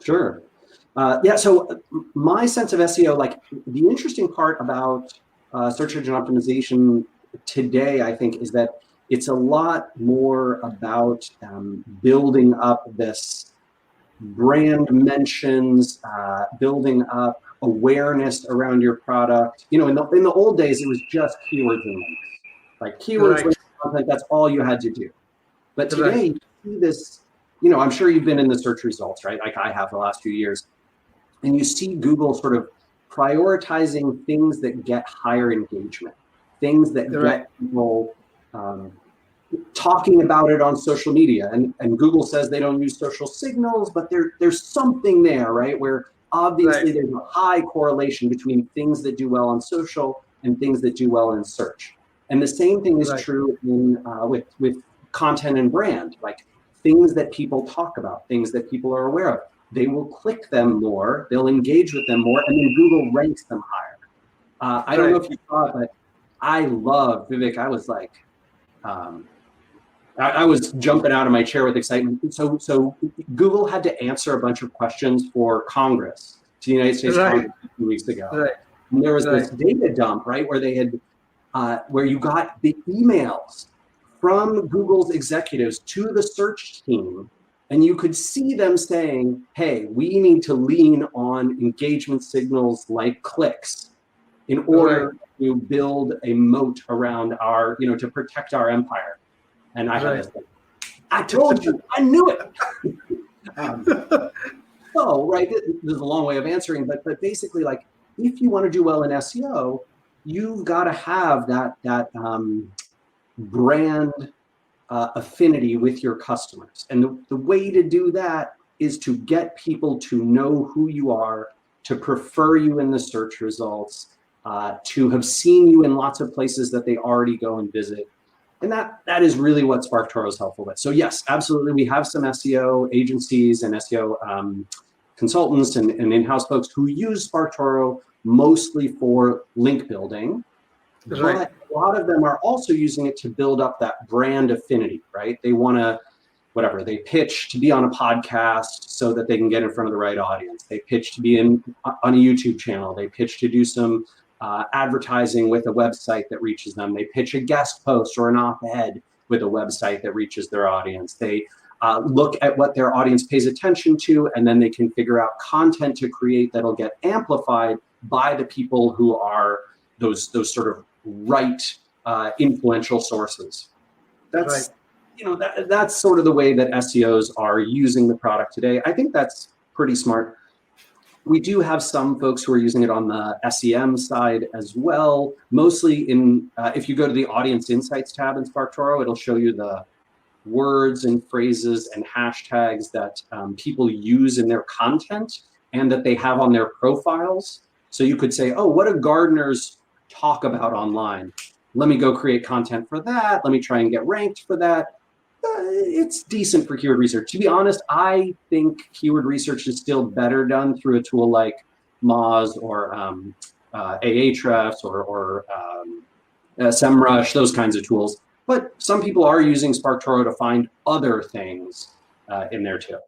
Sure. Yeah, so my sense of SEO, like the interesting part about search engine optimization today, I think, is that it's a lot more about building up this brand mentions, building up awareness around your product. You know, in the old days, it was just keywords and links. Like keywords, Right. links, content, that's all you had to do. But today, Right. you see this, you know, I'm sure you've been in the search results, right? Like I have the last few years. And you see Google sort of prioritizing things that get higher engagement, things that Right. get people talking about it on social media. And Google says they don't use social signals, but there's something there, right? Where obviously Right. there's a high correlation between things that do well on social and things that do well in search. And the same thing is Right. true in, with content and brand, like things that people talk about, things that people are aware of. They will click them more, they'll engage with them more, and then Google ranks them higher. I don't know if you saw it, but I love Vivek. I was like, I was jumping out of my chair with excitement. So Google had to answer a bunch of questions for Congress, to the United States Congress a few weeks ago. Right. And there was this data dump, right, where they had, where you got the emails from Google's executives to the search team, and you could see them saying, hey, we need to lean on engagement signals like clicks in order to build a moat around our, you know, to protect our empire. And I had this thing, I told you, I knew it. So, right, this is a long way of answering, but basically, like, if you want to do well in SEO, you've got to have that brand affinity with your customers. And the way to do that is to get people to know who you are, to prefer you in the search results, to have seen you in lots of places that they already go and visit. And that is really what SparkToro is helpful with. So yes, absolutely. We have some SEO agencies and SEO consultants and in-house folks who use SparkToro mostly for link building. But a lot of them are also using it to build up that brand affinity, right? They want to, whatever, they pitch to be on a podcast so that they can get in front of the right audience. They pitch to be on a YouTube channel. They pitch to do some advertising with a website that reaches them. They pitch a guest post or an op-ed with a website that reaches their audience. They look at what their audience pays attention to, and then they can figure out content to create that'll get amplified by the people who are those sort of right influential sources. That's you know, that's sort of the way that SEOs are using the product today. I think that's pretty smart. We do have some folks who are using it on the SEM side as well. Mostly in, if you go to the Audience Insights tab in SparkToro, it'll show you the words and phrases and hashtags that people use in their content and that they have on their profiles. So you could say, oh, what do gardeners talk about online? Let me go create content for that. Let me try and get ranked for that. It's decent for keyword research. To be honest, I think keyword research is still better done through a tool like Moz or Ahrefs or SEMrush, those kinds of tools. But some people are using SparkToro to find other things in there too.